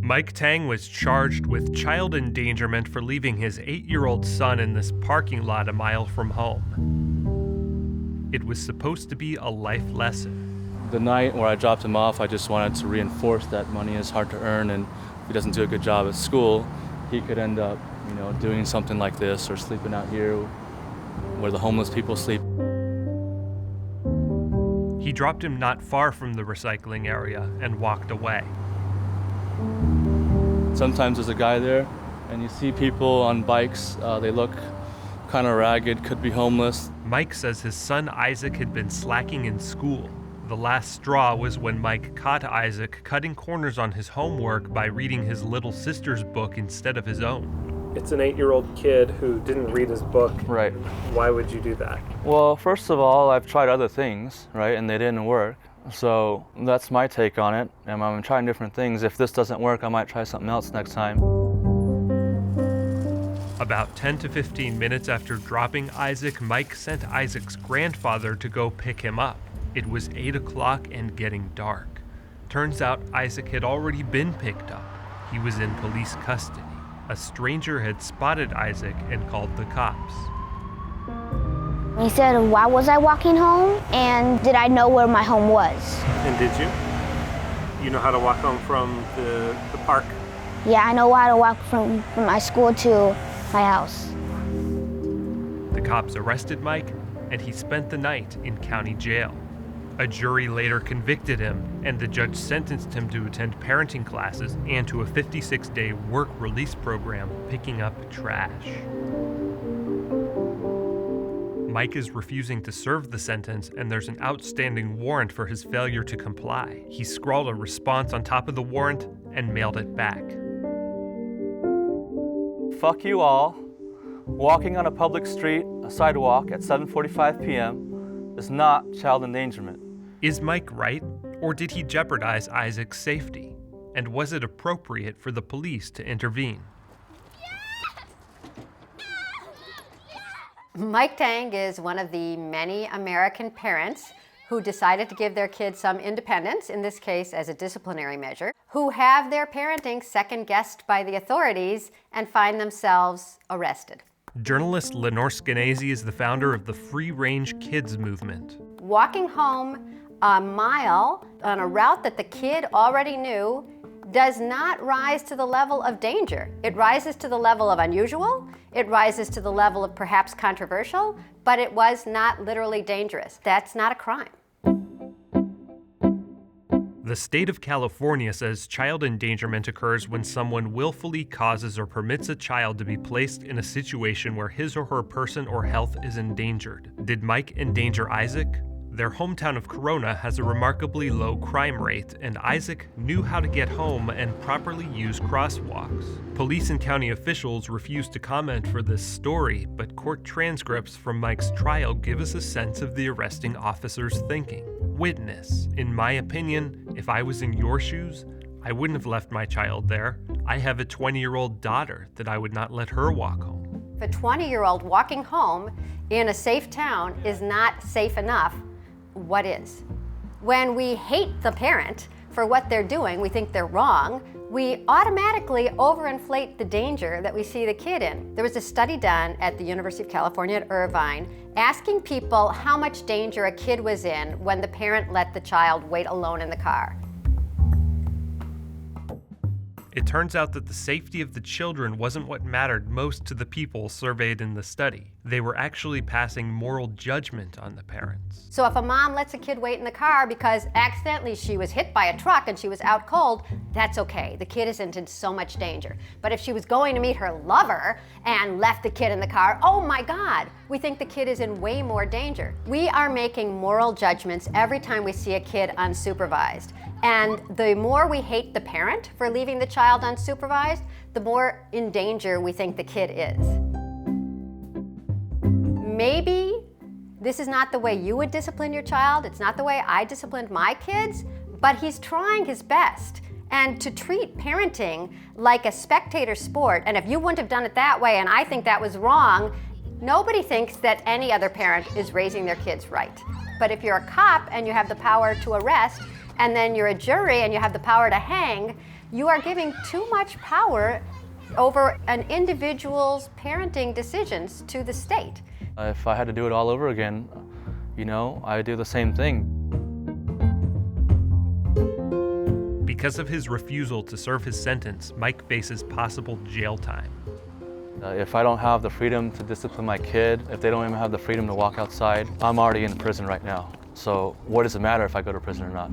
Mike Tang was charged with child endangerment for leaving his 8-year-old son in this parking lot a mile from home. It was supposed to be a life lesson. The night where I dropped him off, I just wanted to reinforce that money is hard to earn, and if he doesn't do a good job at school, he could end up, doing something like this or sleeping out here where the homeless people sleep. He dropped him not far from the recycling area and walked away. Sometimes there's a guy there, and you see people on bikes. They look kind of ragged, could be homeless. Mike says his son Isaac had been slacking in school. The last straw was when Mike caught Isaac cutting corners on his homework by reading his little sister's book instead of his own. It's an 8-year-old kid who didn't read his book. Right. Why would you do that? Well, first of all, I've tried other things, right, and they didn't work. So that's my take on it, and I'm trying different things. If this doesn't work, I might try something else next time. About 10 to 15 minutes after dropping Isaac, Mike sent Isaac's grandfather to go pick him up. It was 8 o'clock and getting dark. Turns out Isaac had already been picked up. He was in police custody. A stranger had spotted Isaac and called the cops. He said, why was I walking home? And did I know where my home was? And did you? You know how to walk home from the park? Yeah, I know how to walk from my school to my house. The cops arrested Mike, and he spent the night in county jail. A jury later convicted him, and the judge sentenced him to attend parenting classes and to a 56-day work release program picking up trash. Mike is refusing to serve the sentence, and there's an outstanding warrant for his failure to comply. He scrawled a response on top of the warrant and mailed it back. Fuck you all. Walking on a public street, a sidewalk at 7:45 p.m. is not child endangerment. Is Mike right, or did he jeopardize Isaac's safety? And was it appropriate for the police to intervene? Mike Tang is one of the many American parents who decided to give their kids some independence, in this case as a disciplinary measure, who have their parenting second-guessed by the authorities and find themselves arrested. Journalist Lenore Skenazy is the founder of the Free Range Kids movement. Walking home a mile on a route that the kid already knew does not rise to the level of danger. It rises to the level of unusual, it rises to the level of perhaps controversial, but it was not literally dangerous. That's not a crime. The state of California says child endangerment occurs when someone willfully causes or permits a child to be placed in a situation where his or her person or health is endangered. Did Mike endanger Isaac? Their hometown of Corona has a remarkably low crime rate, and Isaac knew how to get home and properly use crosswalks. Police and county officials refused to comment for this story, but court transcripts from Mike's trial give us a sense of the arresting officer's thinking. Witness, in my opinion, if I was in your shoes, I wouldn't have left my child there. I have a 20-year-old daughter that I would not let her walk home. If a 20-year-old walking home in a safe town is not safe enough, what is? When we hate the parent for what they're doing, we think they're wrong, we automatically overinflate the danger that we see the kid in. There was a study done at the University of California at Irvine asking people how much danger a kid was in when the parent let the child wait alone in the car. It turns out that the safety of the children wasn't what mattered most to the people surveyed in the study. They were actually passing moral judgment on the parents. So if a mom lets a kid wait in the car because accidentally she was hit by a truck and she was out cold, that's okay. The kid isn't in so much danger. But if she was going to meet her lover and left the kid in the car, oh my God, we think the kid is in way more danger. We are making moral judgments every time we see a kid unsupervised. And the more we hate the parent for leaving the child unsupervised, the more in danger we think the kid is. Maybe this is not the way you would discipline your child, it's not the way I disciplined my kids, but he's trying his best. And to treat parenting like a spectator sport, and if you wouldn't have done it that way and I think that was wrong, nobody thinks that any other parent is raising their kids right. But if you're a cop and you have the power to arrest, and then you're a jury and you have the power to hang, you are giving too much power over an individual's parenting decisions to the state. If I had to do it all over again, you know, I'd do the same thing. Because of his refusal to serve his sentence, Mike faces possible jail time. If I don't have the freedom to discipline my kid, if they don't even have the freedom to walk outside, I'm already in prison right now. So what does it matter if I go to prison or not?